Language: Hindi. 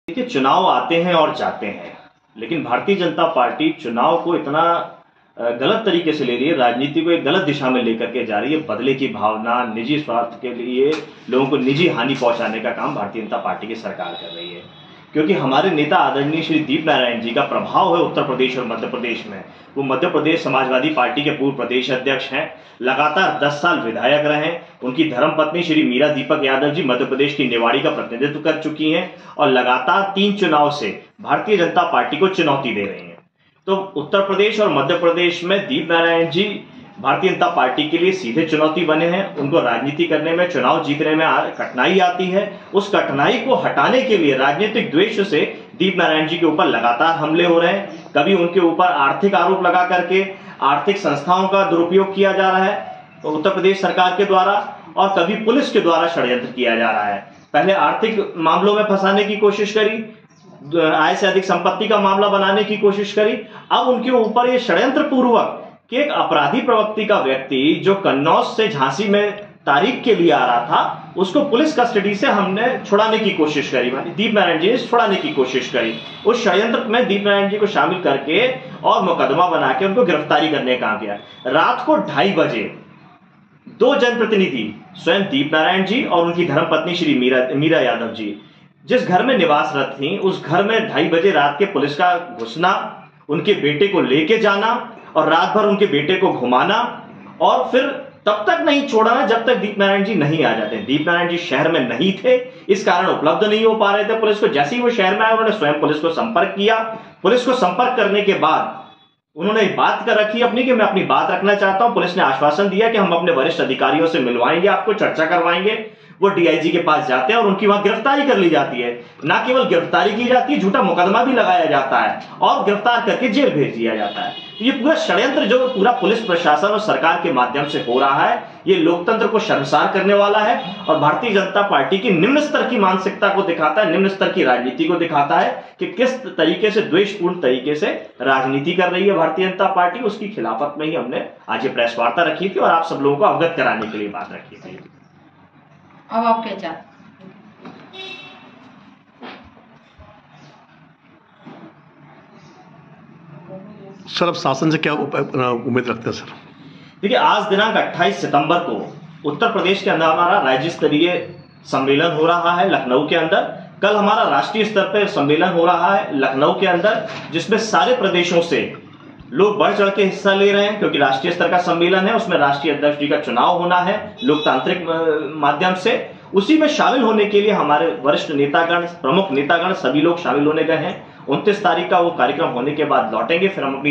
देखिए, चुनाव आते हैं और जाते हैं, लेकिन भारतीय जनता पार्टी चुनाव को इतना गलत तरीके से ले रही है, राजनीति को एक गलत दिशा में लेकर के जा रही है। बदले की भावना, निजी स्वार्थ के लिए लोगों को निजी हानि पहुंचाने का काम भारतीय जनता पार्टी की सरकार कर रही है। क्योंकि हमारे नेता आदरणीय श्री दीप नारायण जी का प्रभाव है उत्तर प्रदेश और मध्य प्रदेश में। वो मध्य प्रदेश समाजवादी पार्टी के पूर्व प्रदेश अध्यक्ष हैं, लगातार 10 साल विधायक रहे। उनकी धर्मपत्नी श्री मीरा दीपक यादव जी मध्य प्रदेश की निवाड़ी का प्रतिनिधित्व कर चुकी हैं और लगातार 3 चुनाव से भारतीय जनता पार्टी को चुनौती दे रही हैं। तो उत्तर प्रदेश और मध्य प्रदेश में दीप नारायण जी भारतीय जनता पार्टी के लिए सीधे चुनौती बने हैं। उनको राजनीति करने में, चुनाव जीतने में कठिनाई आती है। उस कठिनाई को हटाने के लिए राजनीतिक द्वेष से दीप नारायण जी के ऊपर लगातार हमले हो रहे हैं। कभी उनके ऊपर आर्थिक आरोप लगा करके आर्थिक संस्थाओं का दुरुपयोग किया जा रहा है उत्तर प्रदेश सरकार के द्वारा, और कभी पुलिस के द्वारा षड्यंत्र किया जा रहा है। पहले आर्थिक मामलों में फंसाने की कोशिश करी, आय से अधिक संपत्ति का मामला बनाने की कोशिश करी। अब उनके ऊपर ये षड्यंत्र पूर्वक कि एक अपराधी प्रवृत्ति का व्यक्ति जो कन्नौज से झांसी में तारीख के लिए आ रहा था, उसको पुलिस कस्टडी से हमने छुड़ाने की कोशिश करी, दीप नारायण जी ने छुड़ाने की कोशिश करी। उस षड्यंत्र में दीप नारायण जी को शामिल करके और मुकदमा बना के उनको गिरफ्तारी करने का काम किया। रात को 2:30 बजे 2 जनप्रतिनिधि, स्वयं दीप नारायण जी और उनकी धर्मपत्नी श्री मीरा यादव जी, जिस घर में निवासरत थी, उस घर में 2:30 बजे रात के पुलिस का घुसना, उनके बेटे को लेके जाना और रात भर उनके बेटे को घुमाना, और फिर तब तक नहीं छोड़ना जब तक दीप नारायण जी नहीं आ जाते। दीप नारायण जी शहर में नहीं थे, इस कारण उपलब्ध नहीं हो पा रहे थे पुलिस को। जैसे ही वो शहर में आए, उन्होंने स्वयं पुलिस को संपर्क किया। पुलिस को संपर्क करने के बाद उन्होंने बात कर रखी अपनी कि मैं अपनी बात रखना चाहता हूं। पुलिस ने आश्वासन दिया कि हम अपने वरिष्ठ अधिकारियों से मिलवाएंगे, आपको चर्चा करवाएंगे। वो डीआईजी के पास जाते हैं और उनकी वहां गिरफ्तारी कर ली जाती है। ना केवल गिरफ्तारी की जाती है, झूठा मुकदमा भी लगाया जाता है और गिरफ्तार करके जेल भेज दिया जाता है। ये पूरा षड्यंत्र जो पूरा पुलिस प्रशासन और सरकार के माध्यम से हो रहा है, ये लोकतंत्र को शर्मसार करने वाला है और भारतीय जनता पार्टी की निम्न स्तर की मानसिकता को दिखाता है, निम्न स्तर की राजनीति को दिखाता है कि किस तरीके से द्वेषपूर्ण तरीके से राजनीति कर रही है भारतीय जनता पार्टी। उसकी खिलाफत में ही हमने आज ये प्रेस वार्ता रखी थी और आप सब लोगों को अवगत कराने के लिए बात रखी थी। अब आप क्या चाहते? सर, अब शासन से क्या उम्मीद रखते हैं सर? देखिए, आज दिनांक 28 सितंबर को उत्तर प्रदेश के अंदर हमारा राज्य स्तरीय सम्मेलन हो रहा है लखनऊ के अंदर। कल हमारा राष्ट्रीय स्तर पर सम्मेलन हो रहा है लखनऊ के अंदर, जिसमें सारे प्रदेशों से लोग बढ़ चढ़ के हिस्सा ले रहे हैं, क्योंकि राष्ट्रीय स्तर का सम्मेलन है। उसमें राष्ट्रीय अध्यक्ष जी का चुनाव होना है लोकतांत्रिक माध्यम से। उसी में शामिल होने के लिए हमारे वरिष्ठ नेतागण, प्रमुख नेतागण सभी लोग शामिल होने गए हैं। 29 तारीख का वो कार्यक्रम होने के बाद लौटेंगे, फिर हम अपनी